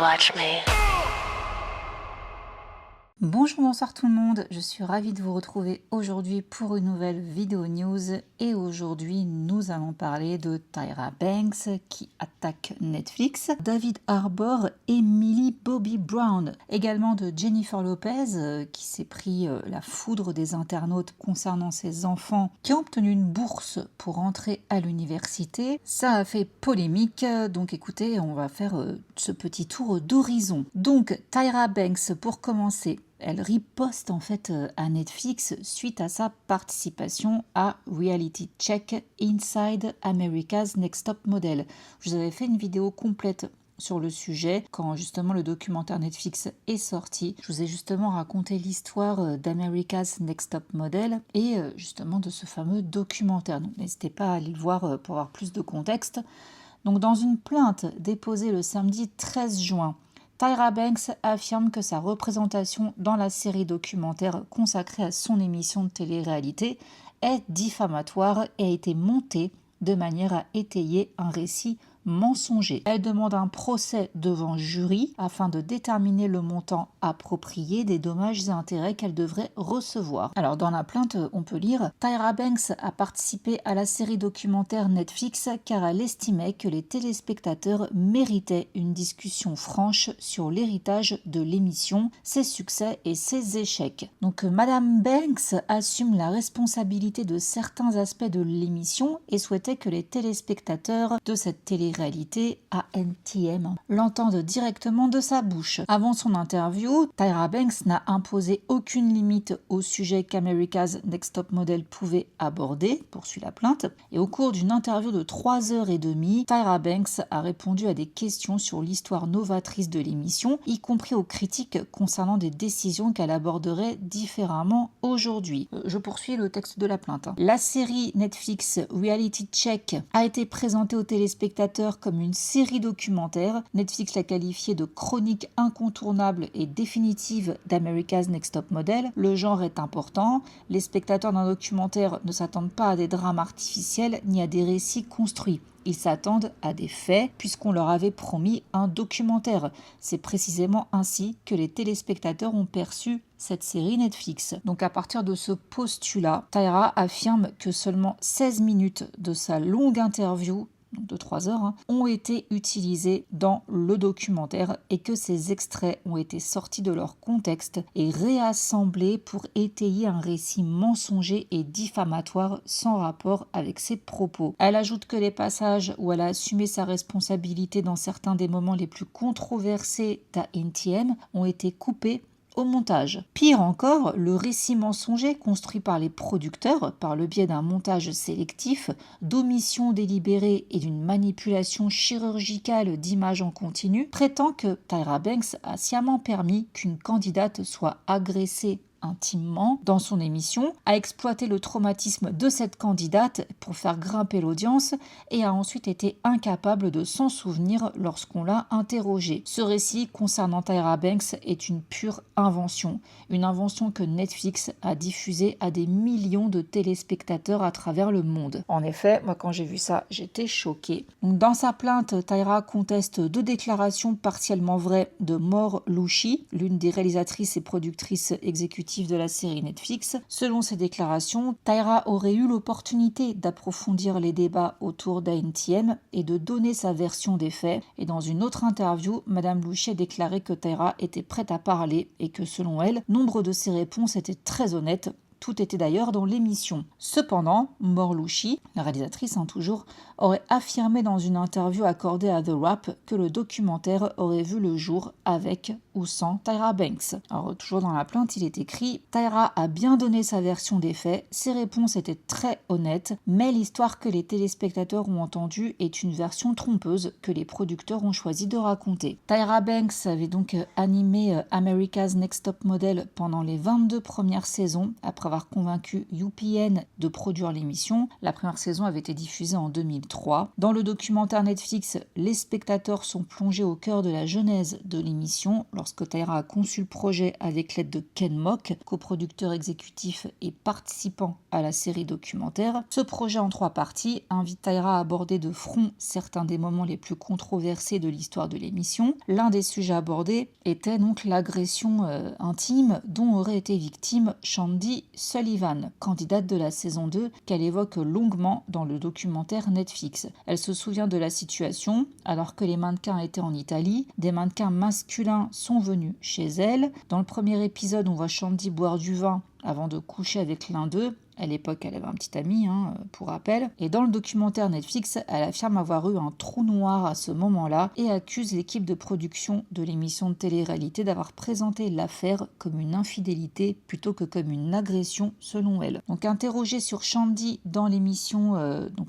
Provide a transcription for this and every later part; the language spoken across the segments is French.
watch me. Bonjour, bonsoir tout le monde, je suis ravie de vous retrouver aujourd'hui pour une nouvelle vidéo news et aujourd'hui nous allons parler de Tyra Banks qui attaque Netflix, David Harbour et Millie Bobby Brown, également de Jennifer Lopez qui s'est pris la foudre des internautes concernant ses enfants qui ont obtenu une bourse pour entrer à l'université. Ça a fait polémique, donc écoutez, on va faire ce petit tour d'horizon. Donc Tyra Banks pour commencer. Elle riposte en fait à Netflix suite à sa participation à Reality Check Inside America's Next Top Model. Je vous avais fait une vidéo complète sur le sujet quand justement le documentaire Netflix est sorti. Je vous ai justement raconté l'histoire d'America's Next Top Model et justement de ce fameux documentaire. Donc n'hésitez pas à aller le voir pour avoir plus de contexte. Donc dans une plainte déposée le samedi 13 juin, Tyra Banks affirme que sa représentation dans la série documentaire consacrée à son émission de télé-réalité est diffamatoire et a été montée de manière à étayer un récit mensonger. Elle demande un procès devant jury afin de déterminer le montant approprié des dommages et intérêts qu'elle devrait recevoir. Alors dans la plainte, on peut lire « Tyra Banks a participé à la série documentaire Netflix car elle estimait que les téléspectateurs méritaient une discussion franche sur l'héritage de l'émission, ses succès et ses échecs. » Donc Madame Banks assume la responsabilité de certains aspects de l'émission et souhaitait que les téléspectateurs de cette télé-réalité ANTM l'entendent directement de sa bouche. Avant son interview, Tyra Banks n'a imposé aucune limite au sujet qu'America's Next Top Model pouvait aborder, poursuit la plainte, et au cours d'une interview de 3h30, Tyra Banks a répondu à des questions sur l'histoire novatrice de l'émission, y compris aux critiques concernant des décisions qu'elle aborderait différemment aujourd'hui. Je poursuis le texte de la plainte. La série Netflix Reality Check a été présentée aux téléspectateurs comme une série documentaire. Netflix l'a qualifiée de chronique incontournable et définitive d'America's Next Top Model. Le genre est important. Les spectateurs d'un documentaire ne s'attendent pas à des drames artificiels ni à des récits construits. Ils s'attendent à des faits puisqu'on leur avait promis un documentaire. C'est précisément ainsi que les téléspectateurs ont perçu cette série Netflix. Donc à partir de ce postulat, Tyra affirme que seulement 16 minutes de sa longue interview de 3 heures, ont été utilisés dans le documentaire et que ces extraits ont été sortis de leur contexte et réassemblés pour étayer un récit mensonger et diffamatoire sans rapport avec ses propos. Elle ajoute que les passages où elle a assumé sa responsabilité dans certains des moments les plus controversés d'ANTM ont été coupés au montage. Pire encore, le récit mensonger construit par les producteurs par le biais d'un montage sélectif, d'omissions délibérées et d'une manipulation chirurgicale d'images en continu prétend que Tyra Banks a sciemment permis qu'une candidate soit agressée intimement dans son émission, a exploité le traumatisme de cette candidate pour faire grimper l'audience et a ensuite été incapable de s'en souvenir lorsqu'on l'a interrogée. Ce récit concernant Tyra Banks est une pure invention, une invention que Netflix a diffusée à des millions de téléspectateurs à travers le monde. En effet, moi quand j'ai vu ça, j'étais choquée. Donc, dans sa plainte, Tyra conteste 2 déclarations partiellement vraies de Maur Louchi, l'une des réalisatrices et productrices exécutives de la série Netflix. Selon ses déclarations, Tyra aurait eu l'opportunité d'approfondir les débats autour d'ANTM et de donner sa version des faits. Et dans une autre interview, Madame Louchi a déclaré que Tyra était prête à parler et que selon elle, nombre de ses réponses étaient très honnêtes. Tout était d'ailleurs dans l'émission. Cependant, Maur Louchi, la réalisatrice toujours, aurait affirmé dans une interview accordée à The Wrap que le documentaire aurait vu le jour avec ou sans Tyra Banks. Alors toujours dans la plainte, il est écrit « Tyra a bien donné sa version des faits, ses réponses étaient très honnêtes, mais l'histoire que les téléspectateurs ont entendue est une version trompeuse que les producteurs ont choisi de raconter. » Tyra Banks avait donc animé America's Next Top Model pendant les 22 premières saisons, après avoir convaincu UPN de produire l'émission. La première saison avait été diffusée en 2003. Dans le documentaire Netflix, les spectateurs sont plongés au cœur de la genèse de l'émission lorsque Tyra a conçu le projet avec l'aide de Ken Mock, coproducteur exécutif et participant à la série documentaire. Ce projet en 3 parties invite Tyra à aborder de front certains des moments les plus controversés de l'histoire de l'émission. L'un des sujets abordés était donc l'agression intime dont aurait été victime Shandy Sullivan, candidate de la saison 2 qu'elle évoque longuement dans le documentaire Netflix. Elle se souvient de la situation alors que les mannequins étaient en Italie. Des mannequins masculins sont venus chez elle. Dans le premier épisode, on voit Shandy boire du vin avant de coucher avec l'un d'eux. À l'époque, elle avait un petit ami, pour rappel. Et dans le documentaire Netflix, elle affirme avoir eu un trou noir à ce moment-là et accuse l'équipe de production de l'émission de télé-réalité d'avoir présenté l'affaire comme une infidélité plutôt que comme une agression, selon elle. Donc, interrogée sur Shandy dans l'émission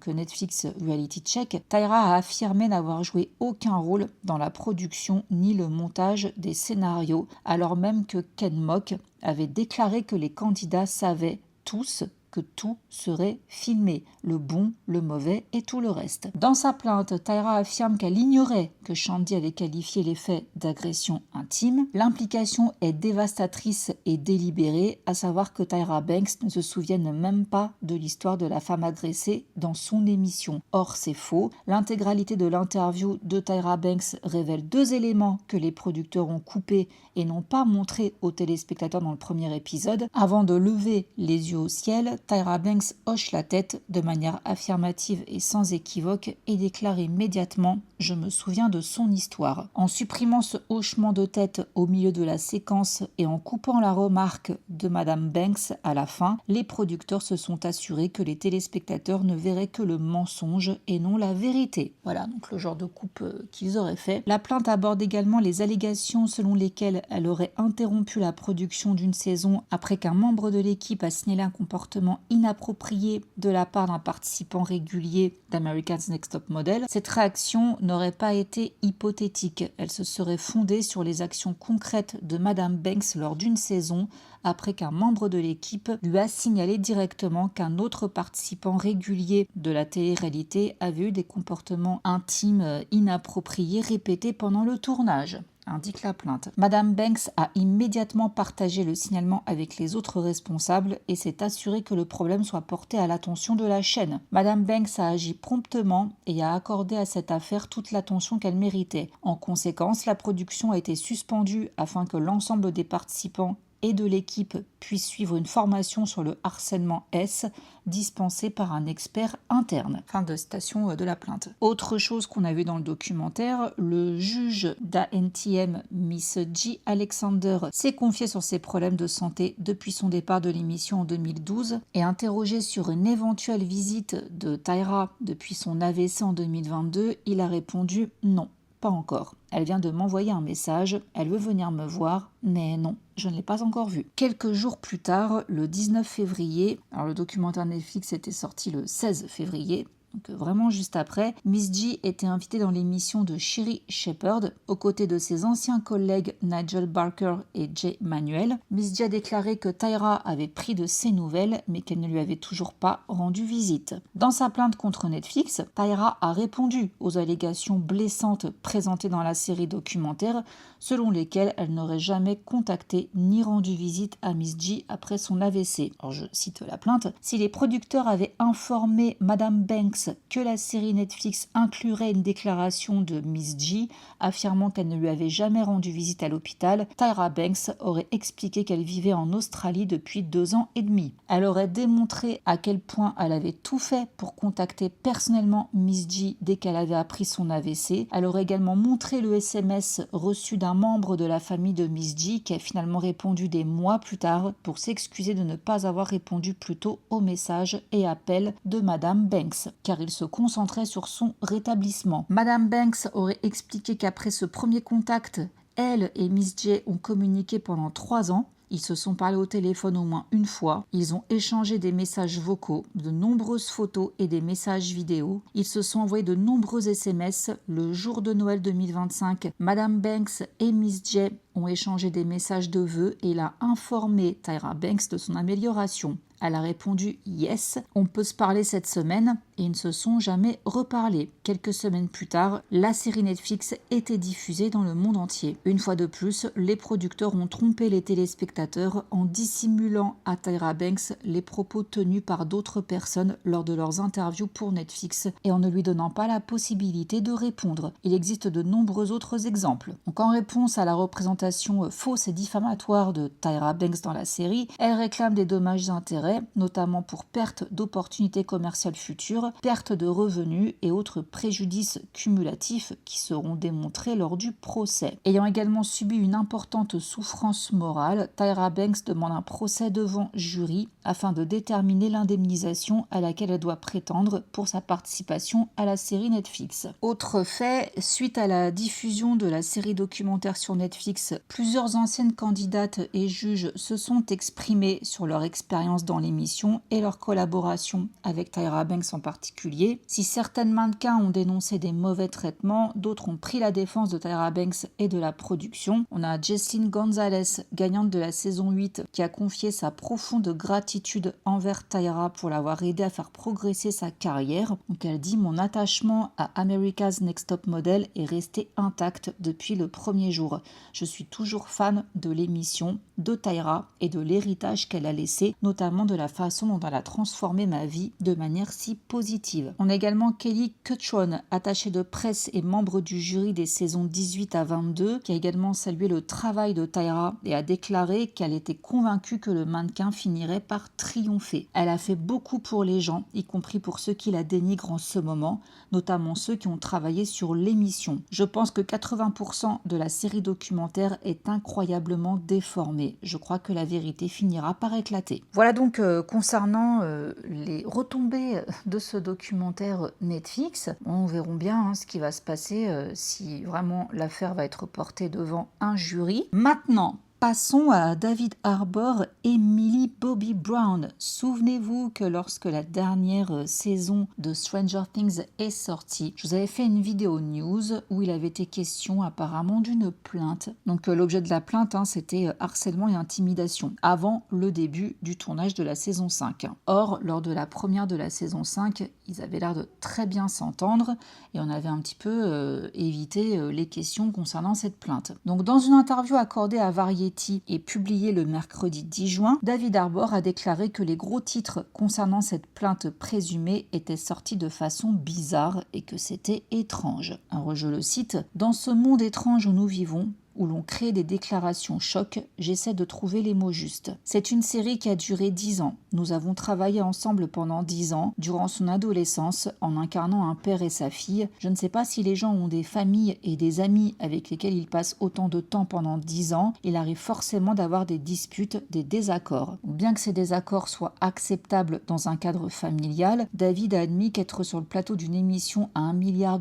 Netflix Reality Check, Tyra a affirmé n'avoir joué aucun rôle dans la production ni le montage des scénarios, alors même que Ken Mock avait déclaré que les candidats savaient tous que tout serait filmé, le bon, le mauvais et tout le reste. Dans sa plainte, Tyra affirme qu'elle ignorait que Shandy avait qualifié les faits d'agression intime. L'implication est dévastatrice et délibérée, à savoir que Tyra Banks ne se souvienne même pas de l'histoire de la femme agressée dans son émission. Or, c'est faux. L'intégralité de l'interview de Tyra Banks révèle 2 éléments que les producteurs ont coupés et n'ont pas montrés aux téléspectateurs dans le premier épisode. Avant de lever les yeux au ciel, Tyra Banks hoche la tête de manière affirmative et sans équivoque et déclare immédiatement « Je me souviens de son histoire ». En supprimant ce hochement de tête au milieu de la séquence et en coupant la remarque de Madame Banks à la fin, les producteurs se sont assurés que les téléspectateurs ne verraient que le mensonge et non la vérité. Voilà donc le genre de coupe qu'ils auraient fait. La plainte aborde également les allégations selon lesquelles elle aurait interrompu la production d'une saison après qu'un membre de l'équipe a signalé un comportement inapproprié de la part d'un participant régulier d'America's Next Top Model. Cette réaction n'aurait pas été hypothétique. Elle se serait fondée sur les actions concrètes de Madame Banks lors d'une saison après qu'un membre de l'équipe lui a signalé directement qu'un autre participant régulier de la télé-réalité avait eu des comportements intimes inappropriés répétés pendant le tournage, indique la plainte. Madame Banks a immédiatement partagé le signalement avec les autres responsables et s'est assurée que le problème soit porté à l'attention de la chaîne. Madame Banks a agi promptement et a accordé à cette affaire toute l'attention qu'elle méritait. En conséquence, la production a été suspendue afin que l'ensemble des participants et de l'équipe puisse suivre une formation sur le harcèlement S dispensée par un expert interne. Fin de citation de la plainte. Autre chose qu'on a vu dans le documentaire, le juge d'ANTM, Miss G. Alexander, s'est confié sur ses problèmes de santé depuis son départ de l'émission en 2012 et interrogé sur une éventuelle visite de Tyra depuis son AVC en 2022, il a répondu non. Pas encore. Elle vient de m'envoyer un message, elle veut venir me voir, mais non, je ne l'ai pas encore vue. Quelques jours plus tard, le 19 février, alors le documentaire Netflix était sorti le 16 février, donc vraiment juste après, Miss G était invitée dans l'émission de Sherri Shepherd, aux côtés de ses anciens collègues Nigel Barker et Jay Manuel. Miss G a déclaré que Tyra avait pris de ses nouvelles, mais qu'elle ne lui avait toujours pas rendu visite. Dans sa plainte contre Netflix, Tyra a répondu aux allégations blessantes présentées dans la série documentaire, selon lesquelles elle n'aurait jamais contacté ni rendu visite à Miss G après son AVC. Alors je cite la plainte, « Si les producteurs avaient informé Madame Banks que la série Netflix inclurait une déclaration de Miss G affirmant qu'elle ne lui avait jamais rendu visite à l'hôpital, Tyra Banks aurait expliqué qu'elle vivait en Australie depuis 2 ans et demi. Elle aurait démontré à quel point elle avait tout fait pour contacter personnellement Miss G dès qu'elle avait appris son AVC. Elle aurait également montré le SMS reçu d'un membre de la famille de Miss G qui a finalement répondu des mois plus tard pour s'excuser de ne pas avoir répondu plus tôt aux messages et appels de Madame Banks, car il se concentrait sur son rétablissement. Madame Banks aurait expliqué qu'après ce premier contact, elle et Miss J ont communiqué pendant 3 ans Ils se sont parlé au téléphone au moins une fois. Ils ont échangé des messages vocaux, de nombreuses photos et des messages vidéo. Ils se sont envoyés de nombreux SMS. Le jour de Noël 2025, Madame Banks et Miss J ont échangé des messages de vœux et il a informé Tyra Banks de son amélioration. Elle a répondu « Yes, on peut se parler cette semaine » et ils ne se sont jamais reparlés. Quelques semaines plus tard, la série Netflix était diffusée dans le monde entier. Une fois de plus, les producteurs ont trompé les téléspectateurs en dissimulant à Tyra Banks les propos tenus par d'autres personnes lors de leurs interviews pour Netflix et en ne lui donnant pas la possibilité de répondre. Il existe de nombreux autres exemples. Donc en réponse à la représentation fausse et diffamatoire de Tyra Banks dans la série, elle réclame des dommages et intérêts, notamment pour perte d'opportunités commerciales futures, perte de revenus et autres préjudices cumulatifs qui seront démontrés lors du procès. Ayant également subi une importante souffrance morale, Tyra Banks demande un procès devant jury afin de déterminer l'indemnisation à laquelle elle doit prétendre pour sa participation à la série Netflix. Autre fait, suite à la diffusion de la série documentaire sur Netflix, plusieurs anciennes candidates et juges se sont exprimés sur leur expérience dans l'émission et leur collaboration avec Tyra Banks en particulier. Si certaines mannequins ont dénoncé des mauvais traitements, d'autres ont pris la défense de Tyra Banks et de la production. On a Jesslyn Gonzalez, gagnante de la saison 8, qui a confié sa profonde gratitude envers Tyra pour l'avoir aidé à faire progresser sa carrière. Donc elle dit « Mon attachement à America's Next Top Model est resté intact depuis le premier jour. Je suis toujours fan de l'émission, de Tyra et de l'héritage qu'elle a laissé, notamment de la façon dont elle a transformé ma vie de manière si positive. » On a également Kelly Cutrone, attachée de presse et membre du jury des saisons 18 à 22, qui a également salué le travail de Tyra et a déclaré qu'elle était convaincue que le mannequin finirait par triompher. Elle a fait beaucoup pour les gens, y compris pour ceux qui la dénigrent en ce moment, notamment ceux qui ont travaillé sur l'émission. Je pense que 80% de la série documentaire est incroyablement déformée. Je crois que la vérité finira par éclater. Voilà donc concernant les retombées de ce documentaire Netflix. On verra bien ce qui va se passer si vraiment l'affaire va être portée devant un jury. Maintenant, passons à David Harbour et Millie Bobby Brown. Souvenez-vous que lorsque la dernière saison de Stranger Things est sortie, je vous avais fait une vidéo news où il avait été question apparemment d'une plainte. Donc l'objet de la plainte, c'était harcèlement et intimidation avant le début du tournage de la saison 5. Or, lors de la première de la saison 5, ils avaient l'air de très bien s'entendre et on avait un petit peu évité les questions concernant cette plainte. Donc dans une interview accordée à Variety et publié le mercredi 10 juin, David Harbour a déclaré que les gros titres concernant cette plainte présumée étaient sortis de façon bizarre et que c'était étrange. Alors je le cite, « Dans ce monde étrange où nous vivons, où l'on crée des déclarations choc, j'essaie de trouver les mots justes. C'est une série qui a duré 10 ans. Nous avons travaillé ensemble pendant 10 ans, durant son adolescence, en incarnant un père et sa fille. Je ne sais pas si les gens ont des familles et des amis avec lesquels ils passent autant de temps pendant 10 ans. Il arrive forcément d'avoir des disputes, des désaccords. Bien que ces désaccords soient acceptables dans un cadre familial, David a admis qu'être sur le plateau d'une émission à $1 milliard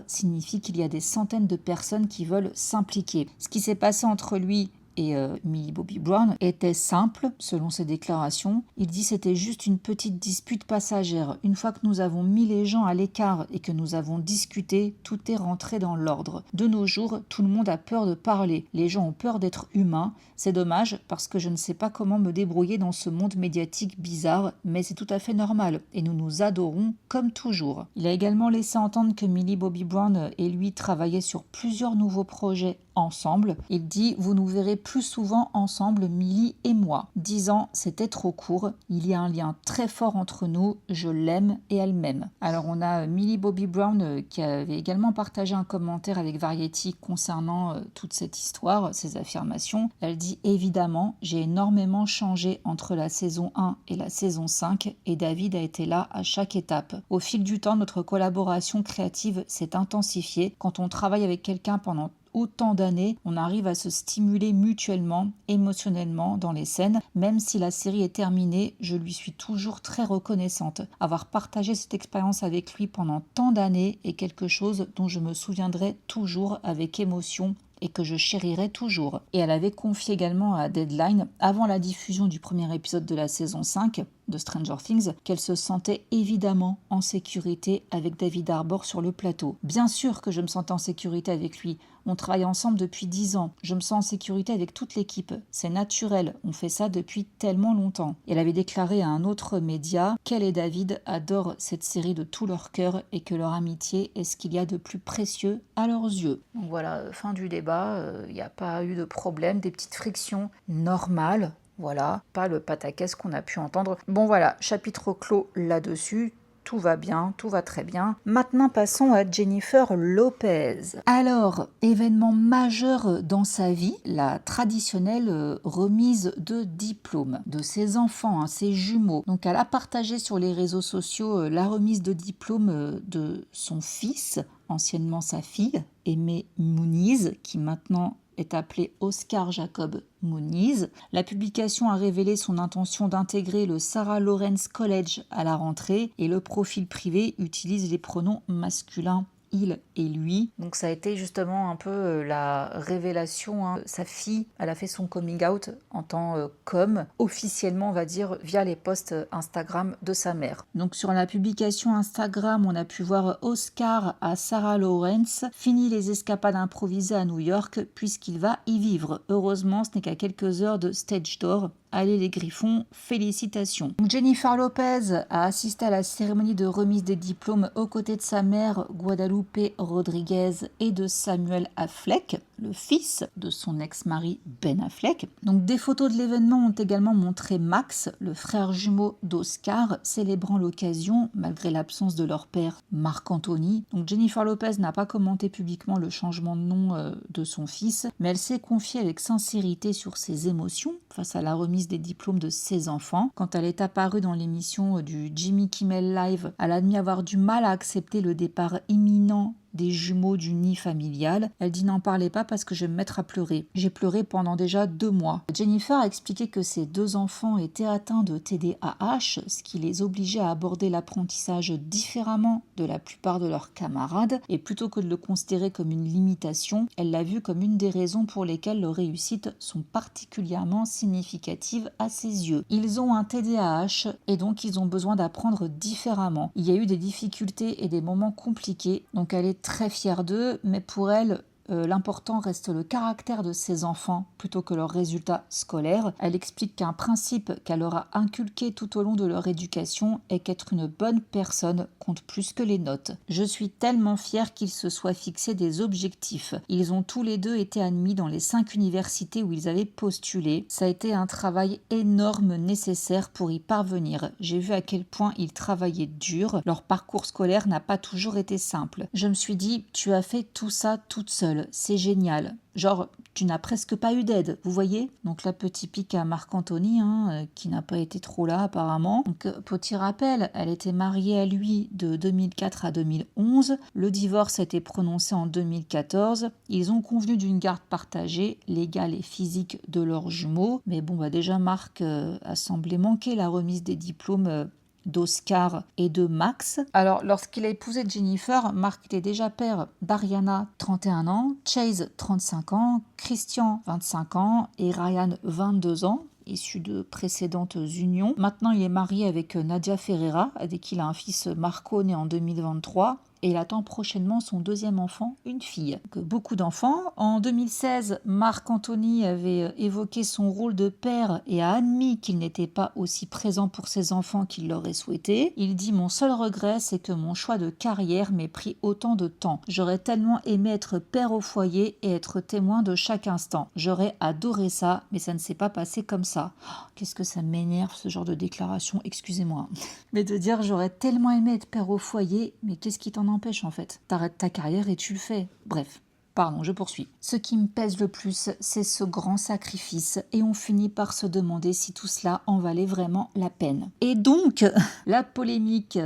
signifie qu'il y a des centaines de personnes qui veulent s'impliquer. Ce qui s'est passé entre lui et Millie Bobby Brown était simple, selon ses déclarations. Il dit c'était juste une petite dispute passagère. Une fois que nous avons mis les gens à l'écart et que nous avons discuté, tout est rentré dans l'ordre. De nos jours, tout le monde a peur de parler. Les gens ont peur d'être humains. C'est dommage parce que je ne sais pas comment me débrouiller dans ce monde médiatique bizarre, mais c'est tout à fait normal et nous nous adorons comme toujours. Il a également laissé entendre que Millie Bobby Brown et lui travaillaient sur plusieurs nouveaux projets ensemble. Il dit « Vous nous verrez plus souvent ensemble, Millie et moi. 10 ans, c'était trop court. Il y a un lien très fort entre nous. Je l'aime et elle m'aime. » Alors on a Millie Bobby Brown qui avait également partagé un commentaire avec Variety concernant toute cette histoire, ces affirmations. Elle dit « Évidemment, j'ai énormément changé entre la saison 1 et la saison 5 et David a été là à chaque étape. Au fil du temps, notre collaboration créative s'est intensifiée. Quand on travaille avec quelqu'un pendant autant d'années, on arrive à se stimuler mutuellement, émotionnellement dans les scènes. Même si la série est terminée, je lui suis toujours très reconnaissante. Avoir partagé cette expérience avec lui pendant tant d'années est quelque chose dont je me souviendrai toujours avec émotion et que je chérirai toujours. Et elle avait confié également à Deadline, avant la diffusion du premier épisode de la saison 5 de Stranger Things, qu'elle se sentait évidemment en sécurité avec David Harbour sur le plateau. Bien sûr que je me sentais en sécurité avec lui. On travaille ensemble depuis 10 ans. Je me sens en sécurité avec toute l'équipe. C'est naturel. On fait ça depuis tellement longtemps. Elle avait déclaré à un autre média qu'elle et David adorent cette série de tout leur cœur et que leur amitié est ce qu'il y a de plus précieux à leurs yeux. Donc voilà, fin du débat. Il n'y a pas eu de problème, des petites frictions normales. Voilà, pas le pataquès qu'on a pu entendre. Bon voilà, chapitre clos là-dessus. Tout va bien, tout va très bien. Maintenant, passons à Jennifer Lopez. Alors, événement majeur dans sa vie, la traditionnelle remise de diplôme de ses enfants, ses jumeaux. Donc, elle a partagé sur les réseaux sociaux la remise de diplôme de son fils, anciennement sa fille, Aimée Muniz, qui maintenant est appelé Oscar Jacob Muniz. La publication a révélé son intention d'intégrer le Sarah Lawrence College à la rentrée et le profil privé utilise les pronoms masculins il et lui. Donc ça a été justement un peu la révélation. Sa fille, elle a fait son coming out en tant qu'homme, officiellement on va dire, via les posts Instagram de sa mère. Donc sur la publication Instagram, on a pu voir Oscar à Sarah Lawrence, fini les escapades improvisées à New York puisqu'il va y vivre. Heureusement, ce n'est qu'à quelques heures de stage door. Allez les Griffons, félicitations. Donc Jennifer Lopez a assisté à la cérémonie de remise des diplômes aux côtés de sa mère Guadalupe Rodriguez et de Samuel Affleck, le fils de son ex-mari Ben Affleck. Donc des photos de l'événement ont également montré Max, le frère jumeau d'Oscar, célébrant l'occasion malgré l'absence de leur père Marc Anthony. Donc Jennifer Lopez n'a pas commenté publiquement le changement de nom de son fils, mais elle s'est confiée avec sincérité sur ses émotions face à la remise des diplômes de ses enfants. Quand elle est apparue dans l'émission du Jimmy Kimmel Live, elle a admis avoir du mal à accepter le départ imminent des jumeaux du nid familial. Elle dit n'en parlez pas parce que je vais me mettre à pleurer. J'ai pleuré pendant déjà 2 mois. Jennifer a expliqué que ses 2 enfants étaient atteints de TDAH, ce qui les obligeait à aborder l'apprentissage différemment de la plupart de leurs camarades, et plutôt que de le considérer comme une limitation, elle l'a vu comme une des raisons pour lesquelles leurs réussites sont particulièrement significatives à ses yeux. Ils ont un TDAH et donc ils ont besoin d'apprendre différemment. Il y a eu des difficultés et des moments compliqués, donc elle est très fière d'eux, mais pour elle, l'important reste le caractère de ses enfants plutôt que leurs résultats scolaires. Elle explique qu'un principe qu'elle leur a inculqué tout au long de leur éducation est qu'être une bonne personne compte plus que les notes. Je suis tellement fière qu'ils se soient fixés des objectifs. Ils ont tous les 2 été admis dans les 5 universités où ils avaient postulé. Ça a été un travail énorme nécessaire pour y parvenir. J'ai vu à quel point ils travaillaient dur. Leur parcours scolaire n'a pas toujours été simple. Je me suis dit, tu as fait tout ça toute seule. C'est génial. Genre, tu n'as presque pas eu d'aide, vous voyez? Donc là, petit pic à Marc Anthony, qui n'a pas été trop là apparemment. Donc, petit rappel, elle était mariée à lui de 2004 à 2011. Le divorce a été prononcé en 2014. Ils ont convenu d'une garde partagée, légale et physique de leurs jumeaux. Mais bon, déjà, Marc a semblé manquer la remise des diplômes d'Oscar et de Max. Alors, lorsqu'il a épousé Jennifer, Marc était déjà père d'Ariana, 31 ans, Chase, 35 ans, Christian, 25 ans et Ryan, 22 ans. Issu de précédentes unions. Maintenant, il est marié avec Nadia Ferreira, avec qui il a un fils Marco, né en 2023. Et il attend prochainement son 2e enfant, une fille. Donc, beaucoup d'enfants. En 2016, Marc Anthony avait évoqué son rôle de père et a admis qu'il n'était pas aussi présent pour ses enfants qu'il l'aurait souhaité. Il dit « Mon seul regret, c'est que mon choix de carrière m'ait pris autant de temps. J'aurais tellement aimé être père au foyer et être témoin de chaque instant. J'aurais adoré ça, mais ça ne s'est pas passé comme ça. Oh, qu'est-ce que ça m'énerve, ce genre de déclaration, excusez-moi. Mais de dire « J'aurais tellement aimé être père au foyer, mais qu'est-ce qui t'en empêche en fait? T'arrêtes ta carrière et tu le fais. » Bref. Pardon, je poursuis. Ce qui me pèse le plus, c'est ce grand sacrifice et on finit par se demander si tout cela en valait vraiment la peine. Et donc, la polémique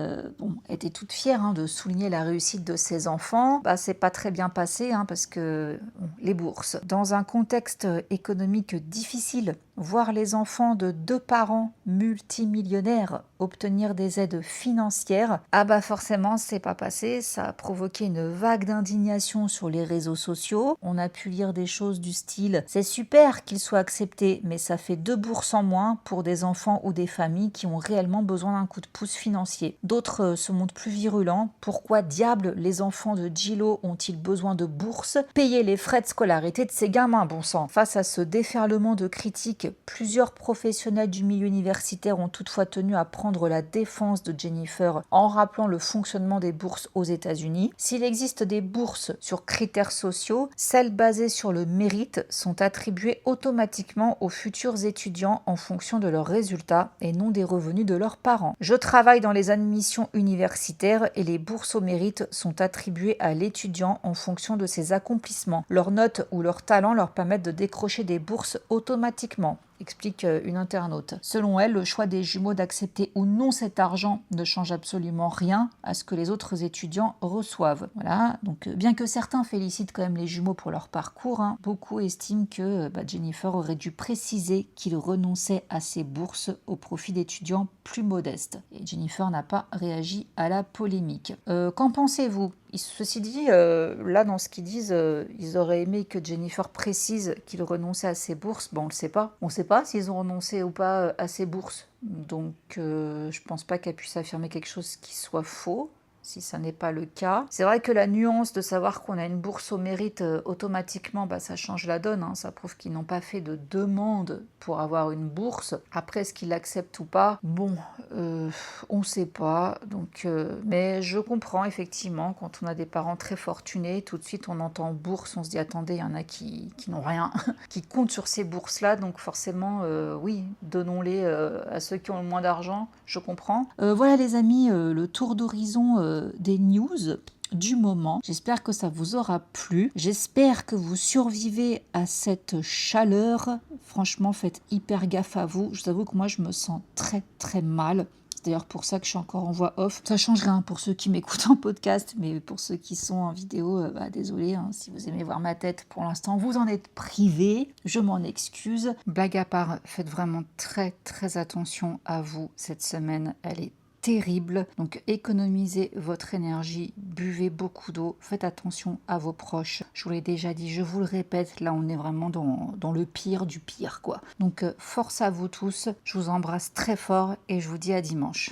était toute fière de souligner la réussite de ses enfants. C'est pas très bien passé parce que les bourses. Dans un contexte économique difficile, voir les enfants de 2 parents multimillionnaires obtenir des aides financières, ah bah forcément c'est pas passé, ça a provoqué une vague d'indignation sur les réseaux sociaux. On a pu lire des choses du style c'est super qu'il soit accepté, mais ça fait 2 bourses en moins pour des enfants ou des familles qui ont réellement besoin d'un coup de pouce financier. D'autres se montrent plus virulents. Pourquoi diable les enfants de Gilo ont-ils besoin de bourses? Payer les frais de scolarité de ces gamins, bon sang. Face à ce déferlement de critiques, plusieurs professionnels du milieu universitaire ont toutefois tenu à prendre la défense de Jennifer en rappelant le fonctionnement des bourses aux États-Unis. S'il existe des bourses sur critères sociaux, celles basées sur le mérite sont attribuées automatiquement aux futurs étudiants en fonction de leurs résultats et non des revenus de leurs parents. Je travaille dans les admissions universitaires et les bourses au mérite sont attribuées à l'étudiant en fonction de ses accomplissements. Leurs notes ou leurs talents leur permettent de décrocher des bourses automatiquement, explique une internaute. Selon elle, le choix des jumeaux d'accepter ou non cet argent ne change absolument rien à ce que les autres étudiants reçoivent. Voilà, donc bien que certains félicitent quand même les jumeaux pour leur parcours, beaucoup estiment que Jennifer aurait dû préciser qu'il renonçait à ses bourses au profit d'étudiants plus modestes. Et Jennifer n'a pas réagi à la polémique. Qu'en pensez-vous ? Ceci dit, là dans ce qu'ils disent, ils auraient aimé que Jennifer précise qu'il renonçait à ses bourses. Bon, on le sait pas. On ne sait pas s'ils ont renoncé ou pas à ses bourses. Donc, je pense pas qu'elle puisse affirmer quelque chose qui soit faux, si ça n'est pas le cas. C'est vrai que la nuance de savoir qu'on a une bourse au mérite automatiquement, ça change la donne. Ça prouve qu'ils n'ont pas fait de demande pour avoir une bourse. Après, est-ce qu'ils l'acceptent ou pas? Bon, on ne sait pas. Donc, mais je comprends effectivement, quand on a des parents très fortunés, tout de suite on entend bourse, on se dit attendez, il y en a qui n'ont rien, qui comptent sur ces bourses-là. Donc forcément, oui, donnons-les à ceux qui ont le moins d'argent, je comprends. Voilà les amis, le tour d'horizon des news du moment. J'espère que ça vous aura plu. J'espère que vous survivez à cette chaleur. Franchement, faites hyper gaffe à vous. Je vous avoue que moi, je me sens très très mal. C'est d'ailleurs pour ça que je suis encore en voix off. Ça change rien pour ceux qui m'écoutent en podcast, mais pour ceux qui sont en vidéo, désolé, si vous aimez voir ma tête pour l'instant, vous en êtes privés. Je m'en excuse. Blague à part, faites vraiment très très attention à vous. Cette semaine, elle est terrible. Donc économisez votre énergie, buvez beaucoup d'eau, faites attention à vos proches. Je vous l'ai déjà dit, je vous le répète, là on est vraiment dans le pire du pire, quoi. Donc force à vous tous, je vous embrasse très fort et je vous dis à dimanche.